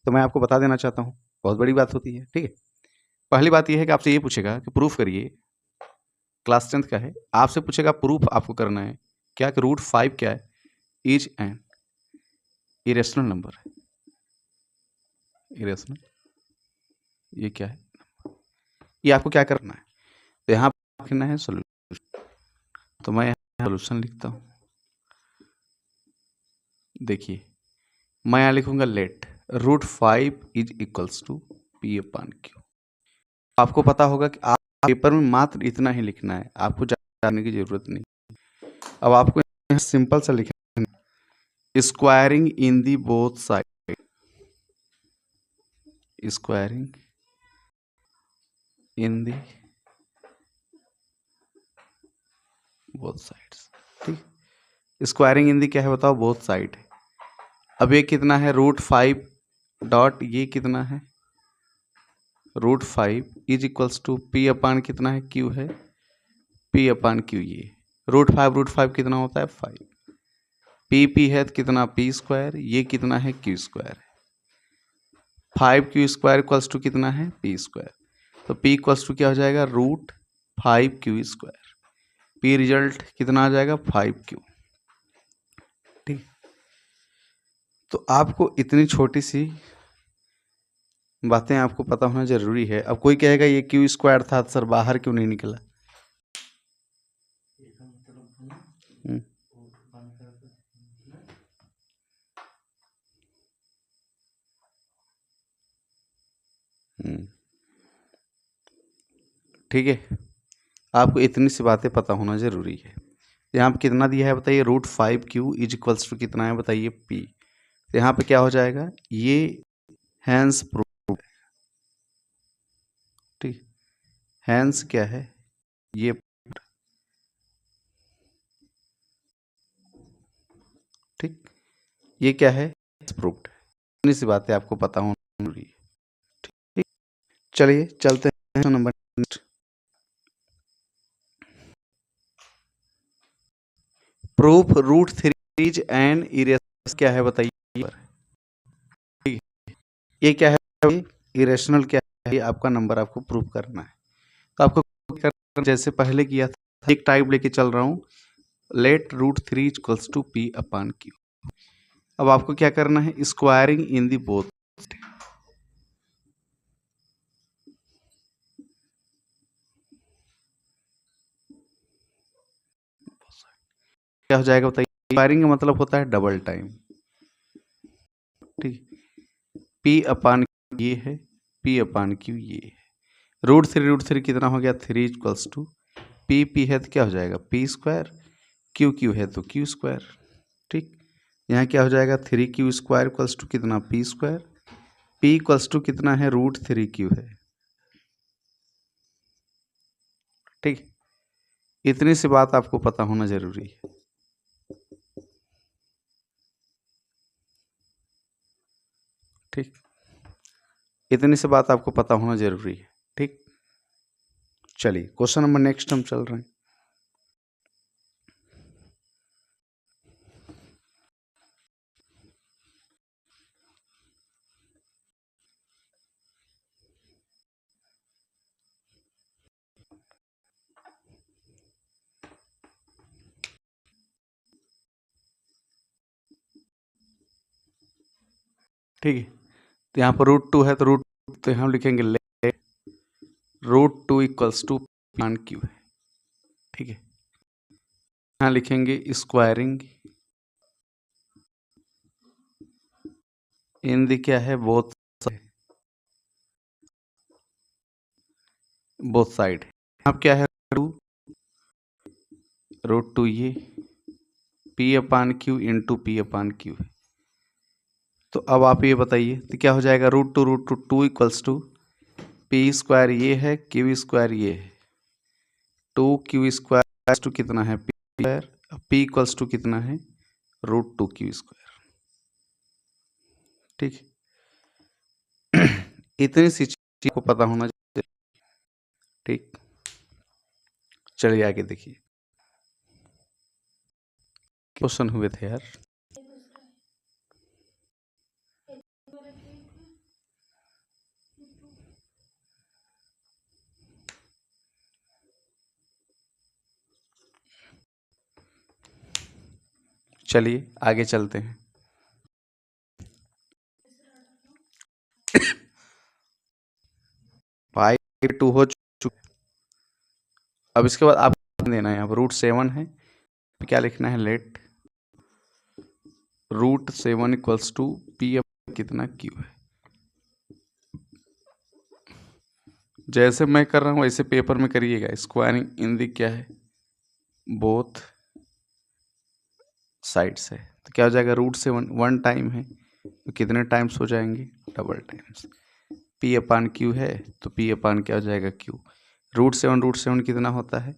तो मैं आपको बता देना चाहता हूँ, बहुत बड़ी बात होती है। ठीक है, पहली बात यह है कि आपसे ये पूछेगा कि प्रूफ करिए, क्लास 10th का है, आपसे पूछेगा प्रूफ आपको करना है क्या कि √5 क्या है, इज एन इरेशनल नंबर है। इरेशनल, ये क्या है, ये आपको क्या करना है, तो यहाँ लिखना है सोल्यूशन। तो मैं यहाँ सोल्यूशन लिखता हूँ। देखिए, मैं यहाँ लिखूंगा late √5 is equals to P/Q। आपको पता होगा कि आप पेपर में मात्र इतना ही लिखना है, आपको जानने की जरूरत नहीं। अब आपको सिंपल सा लिखना है, स्क्वायरिंग इन दी बोथ साइड, स्क्वायरिंग इन दी बोथ साइड्स। ठीक, स्क्वायरिंग इन दी क्या है बताओ, बोथ साइड। अब ये कितना है, √5 डॉट ये कितना है, √5 इज इक्वल्स टू P/ कितना है, Q है, P/Q। ये √5 कितना होता है, 5। P है तो कितना, P², ये कितना है, Q²। 5Q² इक्वल्स टू कितना है, P²। तो P इक्वल्स टू क्या हो जाएगा, √5Q²। P रिजल्ट कितना आ जाएगा, 5Q। ठीक, तो आपको इतनी छोटी सी बातें आपको पता होना जरूरी है। अब कोई कहेगा ये Q² था तो सर बाहर क्यों नहीं निकला, ठीक है, आपको इतनी सी बातें पता होना जरूरी है। यहाँ पे कितना दिया है बताइए, √5Q इज इक्वल्स टू कितना है बताइए, P। तो यहाँ पे क्या हो जाएगा, ये हैंस प्रूफ। ठीक, हैंस क्या है, ये। ठीक, ये क्या है, प्रूफ्ड। इतनी सी बातें आपको पता होना जरूरी है। ठीक, चलिए चलते हैं number next. Proof √3 and irrational क्या है बताइए। ठीक, ये क्या है, इरेशनल क्या है, ये आपका नंबर आपको प्रूफ करना है। तो आपको करना जैसे पहले किया था, एक टाइप लेके चल रहा हूँ, लेट √3 इक्वल्स टू P/Q। अब आपको क्या करना है, स्क्वायरिंग इन दी बोथ। क्या हो जाएगा बताइए, स्क्वायरिंग का मतलब होता है डबल टाइम। ठीक, P/Q ये है, P/Q ये है। √3 कितना हो गया, 3 इक्वल्स टू P है तो क्या हो जाएगा, P², Q है तो Q²। ठीक, यहाँ क्या हो जाएगा, 3Q² इक्वल्स टू कितना, P²। P इक्वल्स टू कितना है, √3Q है। ठीक, इतनी सी बात आपको पता होना जरूरी है। ठीक, इतनी सी बात आपको पता होना जरूरी है। ठीक, चलिए क्वेश्चन नंबर नेक्स्ट हम चल रहे हैं। ठीक है, तो यहाँ पर √2 है तो तो हम लिखेंगे ले √2 इक्वल्स टू P/Q है। ठीक है, यहाँ लिखेंगे स्क्वायरिंग इन दी क्या है, बोथ साइड। अब क्या है, √2 ये P/Q इंटू P/Q है। तो अब आप ये बताइए तो क्या हो जाएगा, √2 इक्वल्स टू P² ये है, Q² ये है, 2Q² टू कितना है, P²। P इक्वल्स टू कितना है, √2Q²। ठीक, इतनी सी चीज को पता होना चाहिए। ठीक, चलिए आगे देखिए, क्वेश्चन हुए थे यार। चलिए आगे चलते हैं। फाइव टू हो चुका। अब इसके बाद आपको देना है, यहाँ पर √7 है, क्या लिखना है, लेट √7 इक्वल्स टू पी अब कितना क्यू है। जैसे मैं कर रहा हूँ वैसे पेपर में करिएगा। स्क्वायरिंग इन दी क्या है, बोथ साइड्स है, तो क्या हो जाएगा, √7 1 टाइम है तो कितने टाइम्स हो जाएंगे, डबल टाइम्स। पी अपान क्यू है तो पी अपान क्या हो जाएगा, क्यू। √7 कितना होता है,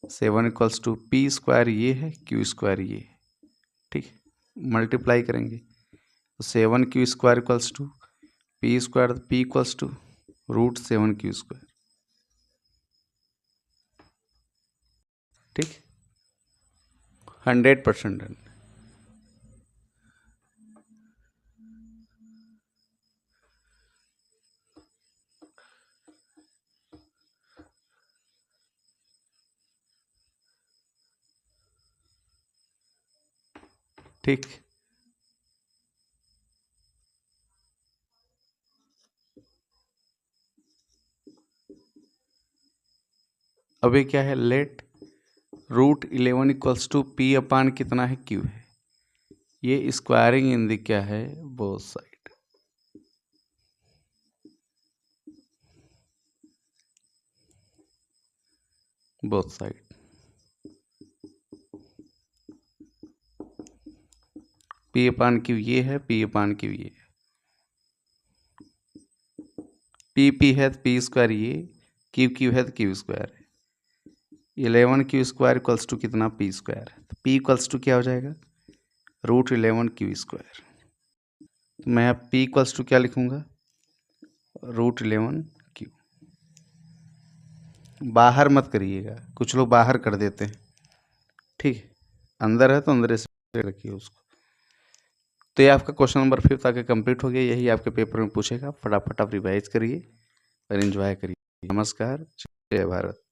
7 इक्वल्स टू पी स्क्वायर ये है, क्यू स्क्वायर ये है, ठीक। मल्टीप्लाई करेंगे तो 7 Q square equals to P square, P equals to √7 Q square, ठीक। 100% डन। ठीक, अभी क्या है, let √11 equals to P upon कितना है, क्यू है। ये स्क्वायरिंग इन दी क्या है, both side. Both side P अपान क्यू ये है, पी अपान क्यू ये है, पी है तो पी स्क्वायर ये, क्यू है तो क्यू स्क्वायर है। 11 क्यू स्क्वायर इक्वल्स टू कितना, पी स्क्वायर, तो पी इक्वल्स टू क्या हो जाएगा, √11 क्यू स्क्वायर। तो मैं अब पी इक्वल्स टू क्या लिखूंगा, √11 क्यू। बाहर मत करिएगा, कुछ लोग बाहर कर देते हैं, ठीक है। अंदर है तो अंदर से रखिए उसको। तो ये आपका क्वेश्चन नंबर 5 आके कंप्लीट हो गया। यही आपके पेपर में पूछेगा, फटाफट आप रिवाइज करिए और एंजॉय करिए। नमस्कार, जय भारत।